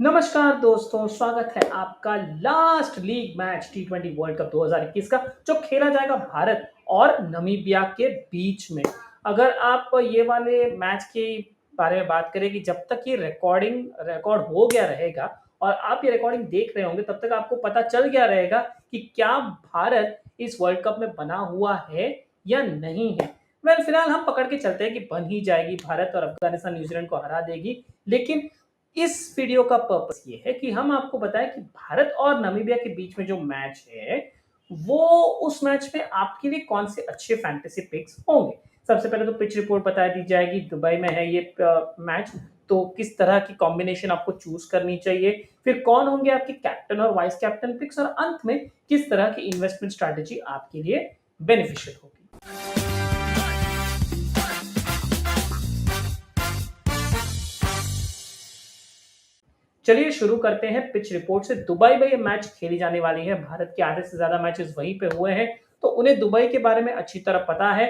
नमस्कार दोस्तों, स्वागत है आपका लास्ट लीग मैच टी20 वर्ल्ड कप 2021 का जो खेला जाएगा भारत और नमीबिया के बीच में। अगर आप ये वाले मैच के बारे में बात करें कि जब तक ये रिकॉर्ड हो गया रहेगा और आप ये रिकॉर्डिंग देख रहे होंगे तब तक आपको पता चल गया रहेगा कि क्या भारत इस वर्ल्ड कप में बना हुआ है या नहीं है। फिलहाल हम पकड़ के चलते हैं कि बन ही जाएगी, भारत और अफगानिस्तान न्यूजीलैंड को हरा देगी। लेकिन इस वीडियो का पर्पस ये है कि हम आपको बताएं कि भारत और नामीबिया के बीच में जो मैच है वो उस मैच में आपके लिए कौन से अच्छे फैंटेसी पिक्स होंगे। सबसे पहले तो पिच रिपोर्ट बता दी जाएगी, दुबई में है ये मैच, तो किस तरह की कॉम्बिनेशन आपको चूज करनी चाहिए, फिर कौन होंगे आपके कैप्टन और वाइस कैप्टन पिक्स, और अंत में किस तरह की इन्वेस्टमेंट स्ट्रैटेजी आपके लिए बेनिफिशियल होगी। चलिए शुरू करते हैं पिच रिपोर्ट से। दुबई में ये मैच खेली जाने वाली है, भारत के आधे से ज्यादा मैचेस वहीं पे हुए हैं, तो उन्हें दुबई के बारे में अच्छी तरह पता है।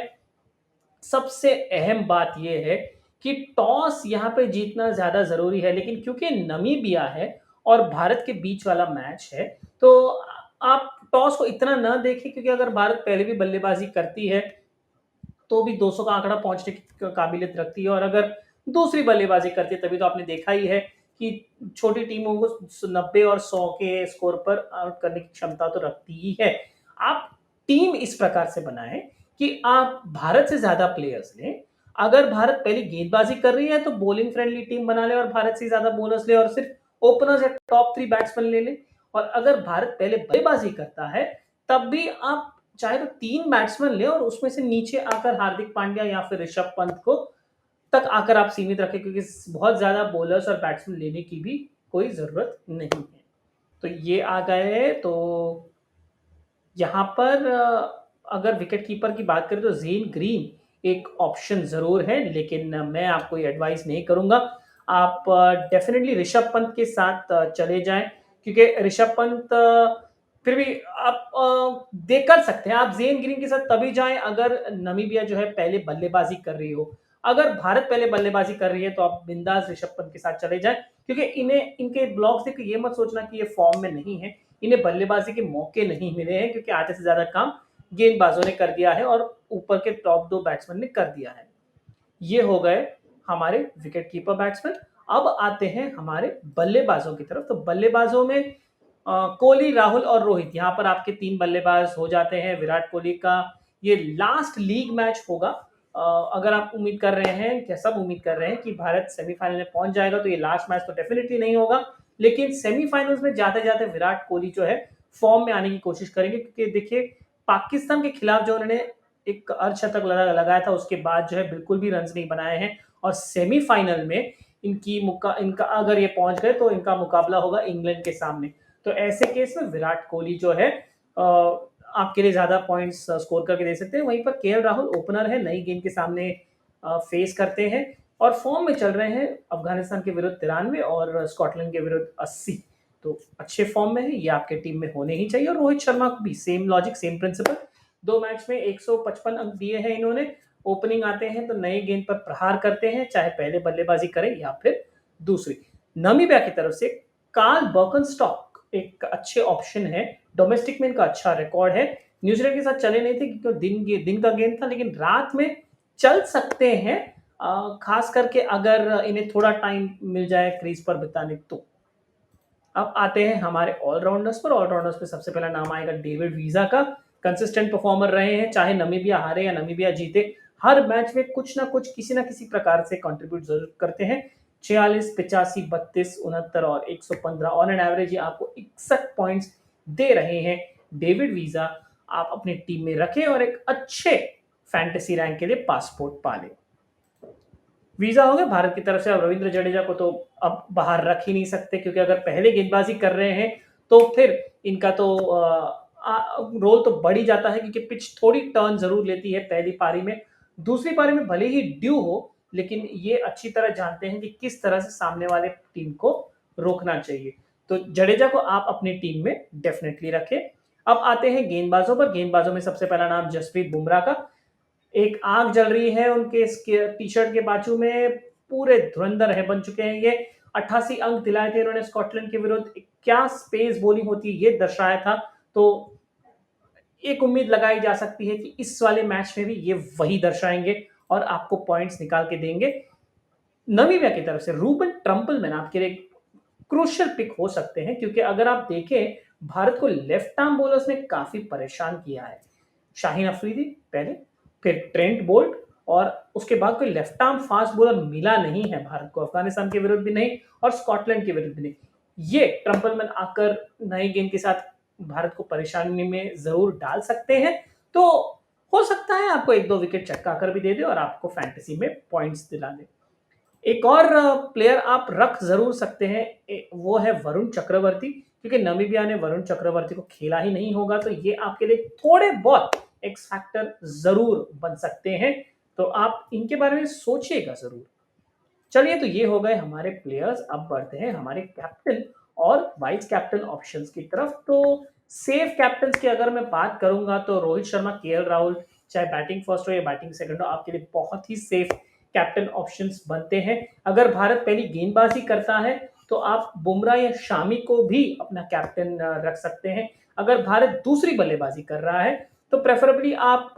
सबसे अहम बात यह है कि टॉस यहां पे जीतना ज्यादा जरूरी है, लेकिन क्योंकि नमीबिया है और भारत के बीच वाला मैच है, तो आप टॉस को इतना ना देखें, क्योंकि अगर भारत पहले भी बल्लेबाजी करती है तो भी 200 का आंकड़ा पहुंचने की काबिलियत रखती है, और अगर दूसरी बल्लेबाजी करती है तभी तो आपने देखा ही है कि छोटी टीमों को 90 और 100 के स्कोर पर आउट करने की क्षमता तो रखती ही है। आप टीम इस प्रकार से बनाएं कि आप भारत से ज्यादा प्लेयर्स लें। अगर भारत पहले गेंदबाजी कर रही है तो बॉलिंग फ्रेंडली टीम बना ले और भारत से ज्यादा बॉलर्स ले और सिर्फ ओपनर्स या टॉप 3 बैट्समैन ले ले। और अगर भारत पहले बल्लेबाजी करता है तब भी आप चाहे तो 3 बैट्समैन ले और उसमें से नीचे आकर हार्दिक पांड्या या फिर ऋषभ पंत को तक आकर आप सीमित रखें, क्योंकि बहुत ज्यादा बॉलर्स और बैट्समैन लेने की भी कोई जरूरत नहीं है। तो ये आ गए, तो यहाँ पर अगर विकेट कीपर की बात करें तो जेन ग्रीन एक ऑप्शन जरूर है, लेकिन मैं आपको ये एडवाइस नहीं करूंगा। आप डेफिनेटली ऋषभ पंत के साथ चले जाएं, क्योंकि ऋषभ पंत फिर भी आप देख कर सकते हैं। आप जेन ग्रीन के साथ तभी जाएं अगर नमीबिया जो है पहले बल्लेबाजी कर रही हो। अगर भारत पहले बल्लेबाजी कर रही है तो आप बिंदास ऋषभ पंत के साथ चले जाएं, क्योंकि इन्हें इनके ब्लॉक्स देख ये मत सोचना कि ये फॉर्म में नहीं है। इन्हें बल्लेबाजी के मौके नहीं मिले हैं, क्योंकि आधे से ज्यादा काम गेंदबाजों ने कर दिया है और ऊपर के टॉप 2 बैट्समैन ने कर दिया है। ये हो गए हमारे विकेट कीपर बैट्समैन। अब आते हैं हमारे बल्लेबाजों की तरफ। तो बल्लेबाजों में कोहली, राहुल और रोहित, यहाँ पर आपके 3 बल्लेबाज हो जाते हैं। विराट कोहली का ये लास्ट लीग मैच होगा। अगर आप उम्मीद कर रहे हैं, क्या सब उम्मीद कर रहे हैं कि भारत सेमीफाइनल में पहुंच जाएगा, तो ये लास्ट मैच तो डेफिनेटली नहीं होगा। लेकिन सेमीफाइनल्स में जाते जाते विराट कोहली जो है फॉर्म में आने की कोशिश करेंगे, क्योंकि देखिए पाकिस्तान के खिलाफ जो उन्होंने एक अर्धशतक लगाया था उसके बाद जो है बिल्कुल भी रन नहीं बनाए हैं, और सेमीफाइनल में इनका अगर ये पहुंच गए तो इनका मुकाबला होगा इंग्लैंड के सामने। तो ऐसे केस में विराट कोहली जो है आपके लिए ज्यादा पॉइंट्स स्कोर करके दे सकते हैं। वहीं पर केएल राहुल ओपनर है, नई गेंद के सामने फेस करते हैं और फॉर्म में चल रहे हैं। अफगानिस्तान के विरुद्ध 93 और स्कॉटलैंड के विरुद्ध 80, तो अच्छे फॉर्म में है, ये आपके टीम में होने ही चाहिए। और रोहित शर्मा को भी same logic, same principle. 2 match में 155 अंक दिए हैं इन्होंने। ओपनिंग आते हैं तो नए गेंद पर प्रहार करते हैं, चाहे पहले बल्लेबाजी करें या फिर दूसरी। नामीबिया की तरफ से कार्ल बर्कनस्टॉक एक अच्छे ऑप्शन है। डोमेस्टिक में इनका अच्छा रिकॉर्ड है। न्यूजीलैंड के साथ चले नहीं थे क्योंकि दिन का गेम था, लेकिन रात में चल सकते हैं, खास करके अगर इन्हें थोड़ा टाइम मिल जाए क्रीज पर बिताने तो। अब आते हैं हमारे ऑलराउंडर्स पर। ऑलराउंडर्स पे सबसे पहला नाम आएगा डेविड वीजा का। कंसिस्टेंट परफॉर्मर रहे हैं, चाहे नमीबिया हारे या नमीबिया जीते, हर मैच में कुछ ना कुछ किसी ना किसी प्रकार से कंट्रीब्यूट जरूर करते हैं। 46, 85, 32, 69 और 115 ऑन एन एवरेज आपको 61 पॉइंट्स दे रहे हैं। डेविड वीजा आप अपनी टीम में रखें और एक अच्छे फैंटेसी रैंक के लिए पासपोर्ट पालें। वीजा हो गया भारत की तरफ से। अब रविंद्र जडेजा को तो अब बाहर रख ही नहीं सकते, क्योंकि अगर पहले गेंदबाजी कर रहे हैं तो फिर इनका तो रोल तो बढ़ ही जाता है, क्योंकि पिच थोड़ी टर्न जरूर लेती है पहली पारी में। दूसरी पारी में भले ही ड्यू हो, लेकिन ये अच्छी तरह जानते हैं कि किस तरह से सामने वाले टीम को रोकना चाहिए। तो जडेजा को आप अपनी टीम में डेफिनेटली रखें। अब आते हैं गेंदबाजों पर। गेंदबाजों में सबसे पहला नाम जसप्रीत बुमराह का। एक आग जल रही है उनके टी शर्ट के बाजू में, पूरे धुरंधर है बन चुके हैं ये। 88 अंक दिलाए थे इन्होंने स्कॉटलैंड के विरुद्ध। क्या स्पेस बॉलिंग होती है ये दर्शाया था। तो एक उम्मीद लगाई जा सकती है कि इस वाले मैच में भी ये वही दर्शाएंगे और आपको पॉइंट्स निकाल के देंगे। नमीबिया की तरफ से रूबन ट्रम्पलमैन आपके लिए क्रूशियल पिक हो सकते हैं, क्योंकि अगर आप देखें भारत को लेफ्ट आर्म बॉलर्स ने काफी परेशान किया है। शाहीन अफरीदी पहले, फिर ट्रेंट बोल्ट, और उसके बाद कोई लेफ्ट आर्म फास्ट बॉलर मिला नहीं है भारत को, अफगानिस्तान के विरुद्ध भी नहीं और स्कॉटलैंड के विरुद्ध भी नहीं। ये ट्रम्पलमैन आकर नई गेंद के साथ भारत को परेशानी में जरूर डाल सकते हैं। तो हो सकता है आपको एक दो विकेट चटका कर भी दे दे और आपको फैंटेसी में पॉइंट्स दिला दे। एक और प्लेयर आप रख जरूर सकते हैं, वो है वरुण चक्रवर्ती, क्योंकि नामीबिया ने वरुण चक्रवर्ती को खेला ही नहीं होगा, तो ये आपके लिए थोड़े बहुत एक्स फैक्टर जरूर बन सकते हैं। तो आप इनके बारे में सोचिएगा जरूर। चलिए, तो ये हो गए हमारे प्लेयर्स। अब बढ़ते हैं हमारे कैप्टन और वाइस कैप्टन ऑप्शंस की तरफ। तो सेफ कैप्टन की अगर मैं बात करूंगा तो रोहित शर्मा, केएल राहुल, चाहे बैटिंग फर्स्ट हो या बैटिंग सेकंड हो, आपके लिए बहुत ही सेफ कैप्टन ऑप्शंस बनते हैं। अगर भारत पहली गेंदबाजी करता है तो आप बुमराह या शामी को भी अपना कैप्टन रख सकते हैं। अगर भारत दूसरी बल्लेबाजी कर रहा है तो प्रेफरेबली आप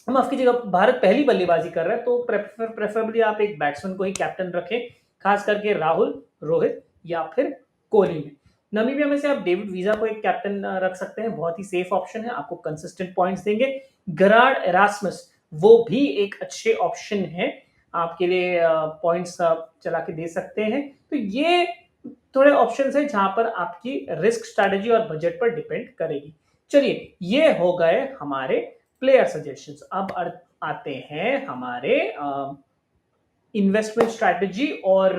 माफ कीजिएगा, भारत पहली बल्लेबाजी कर रहा है तो प्रेफरेबली आप एक बैट्समैन को ही कैप्टन रखें, खास करके राहुल, रोहित या फिर कोहली में। नमीबिया में से आप डेविड वीजा को एक कैप्टन रख सकते हैं, बहुत ही सेफ ऑप्शन है, आपको कंसिस्टेंट पॉइंट्स देंगे। गरार्ड एरास्मस वो भी एक अच्छे ऑप्शन है, आपके लिए पॉइंट्स चला के दे सकते हैं। तो ये थोड़े ऑप्शंस हैं जहां पर आपकी रिस्क स्ट्रैटेजी और बजट पर डिपेंड करेगी। चलिए, ये हो गए हमारे प्लेयर सजेशंस। अब आते हैं हमारे इन्वेस्टमेंट स्ट्रैटेजी और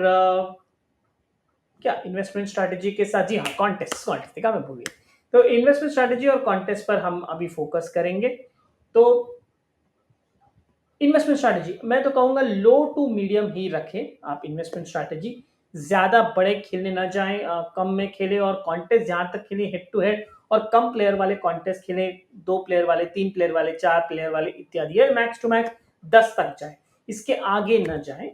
क्या इन्वेस्टमेंट स्ट्रैटेजी के साथ, जी हाँ, कॉन्टेस्ट देखा मैं भूल गया। तो इन्वेस्टमेंट स्ट्रैटेजी और कॉन्टेस्ट पर हम अभी फोकस करेंगे। तो इन्वेस्टमेंट स्ट्रैटेजी मैं तो कहूंगा लो टू मीडियम ही रखें आप इन्वेस्टमेंट स्ट्रैटेजी। ज्यादा बड़े खेलने ना जाएं, कम में खेले, और कॉन्टेस्ट जहां तक खेले हेड टू हेड, और कम प्लेयर वाले कॉन्टेस्ट खेले, 2 प्लेयर वाले, 3 प्लेयर वाले, 4 प्लेयर वाले इत्यादि, या मैक्स टू मैक्स 10 तक जाए, इसके आगे न जाए,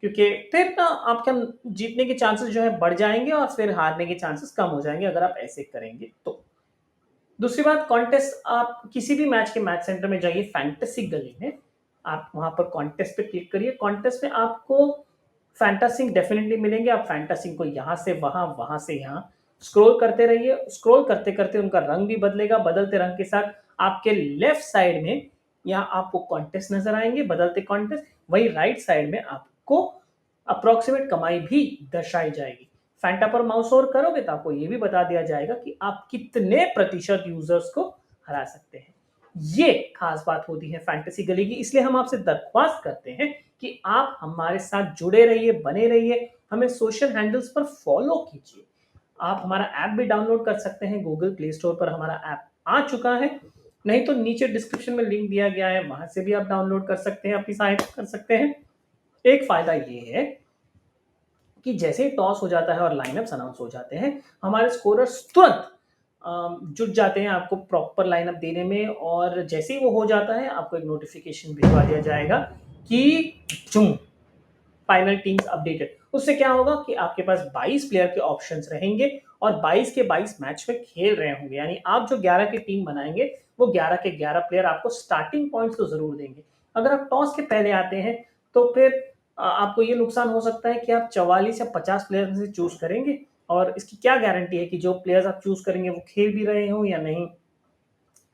क्योंकि फिर ना आपके जीतने के चांसेस जो है बढ़ जाएंगे और फिर हारने के चांसेस कम हो जाएंगे अगर आप ऐसे करेंगे तो। दूसरी बात, कॉन्टेस्ट आप किसी भी मैच के मैच सेंटर में जाइए, फैंटेसी गली में आप वहां पर कॉन्टेस्ट पे क्लिक करिए। कॉन्टेस्ट में आपको फैंटासिंग डेफिनेटली मिलेंगे। आप फैंटासिंग को यहाँ से वहां, वहां से यहाँ स्क्रॉल करते रहिए। स्क्रॉल करते करते उनका रंग भी बदलेगा, बदलते रंग के साथ आपके लेफ्ट साइड में यहाँ आपको कॉन्टेस्ट नजर आएंगे, बदलते कॉन्टेस्ट। वही राइट साइड में आपको अप्रोक्सीमेट कमाई भी दर्शाई जाएगी। फैंटा पर माउस ओवर करोगे तो आपको ये भी बता दिया जाएगा कि आप कितने प्रतिशत यूजर्स को हरा सकते हैं। ये खास बात होती है फैंटेसी गली की, इसलिए हम आपसे दरख्वास्त करते हैं कि आप हमारे साथ जुड़े रहिए, बने रहिए, हमें सोशल हैंडल्स पर फॉलो कीजिए। आप हमारा ऐप भी डाउनलोड कर सकते हैं, गूगल प्ले स्टोर पर हमारा ऐप आ चुका है, नहीं तो नीचे डिस्क्रिप्शन में लिंक दिया गया है, वहां से भी आप डाउनलोड कर सकते हैं, अपनी सहायता कर सकते हैं। एक फायदा ये है कि जैसे ही टॉस हो जाता है और लाइनअप्स अनाउंस हो जाते हैं, हमारे स्कोरर्स तुरंत जुट जाते हैं आपको प्रॉपर लाइनअप देने में, और जैसे ही वो हो जाता है आपको एक नोटिफिकेशन भिजवा दिया जाएगा कि फाइनल टीम्स अपडेटेड। उससे क्या होगा कि आपके पास 22 प्लेयर के ऑप्शंस रहेंगे और 22 के 22 मैच में खेल रहे होंगे, यानी आप जो 11 की टीम बनाएंगे वो 11 के 11 प्लेयर आपको स्टार्टिंग पॉइंट्स तो जरूर देंगे। अगर आप टॉस के पहले आते हैं तो फिर आपको ये नुकसान हो सकता है कि आप 44 या 50 प्लेयर में से चूज करेंगे, और इसकी क्या गारंटी है कि जो प्लेयर्स आप चूज करेंगे वो खेल भी रहे हो या नहीं।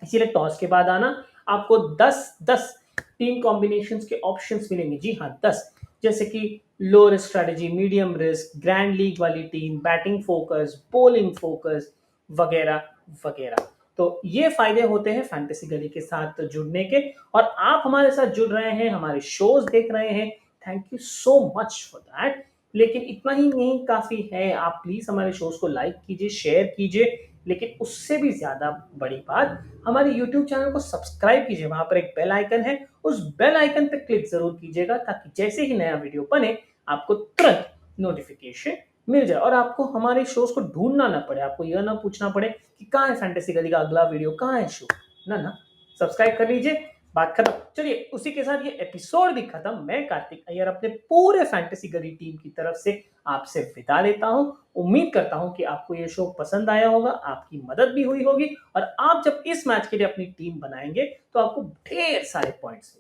इसीलिए टॉस के बाद आना, आपको 10 टीम कॉम्बिनेशंस के ऑप्शंस मिलेंगे। जी हाँ, 10, जैसे कि low risk strategy, medium risk, grand league वाली team, batting focus, bowling focus, वगैरह वगैरह। तो ये फायदे होते हैं फैंटेसी गली के साथ जुड़ने के, और आप हमारे साथ जुड़ रहे हैं, हमारे शोज देख रहे हैं, thank you so much for that. लेकिन इतना ही नहीं काफी है, आप प्लीज हमारे शोज को लाइक कीजिए, शेयर कीजिए, लेकिन उससे भी ज्यादा बड़ी बात, हमारे YouTube चैनल को सब्सक्राइब कीजिए। वहां पर एक बेल आइकन है, उस बेल आइकन पर क्लिक जरूर कीजिएगा, ताकि जैसे ही नया वीडियो बने आपको तुरंत नोटिफिकेशन मिल जाए और आपको हमारे शोज को ढूंढना ना पड़े, आपको यह ना पूछना पड़े कि कहाँ है फैंटेसी गली का अगला वीडियो, कहाँ है शो। ना ना, सब्सक्राइब कर लीजिए। बात खत्म। चलिए उसी के साथ ये एपिसोड भी खत्म। मैं कार्तिक अय्यर अपने पूरे फैंटेसी गली टीम की तरफ से आपसे विदा लेता हूं। उम्मीद करता हूं कि आपको ये शो पसंद आया होगा, आपकी मदद भी हुई होगी और आप जब इस मैच के लिए अपनी टीम बनाएंगे तो आपको ढेर सारे पॉइंट्स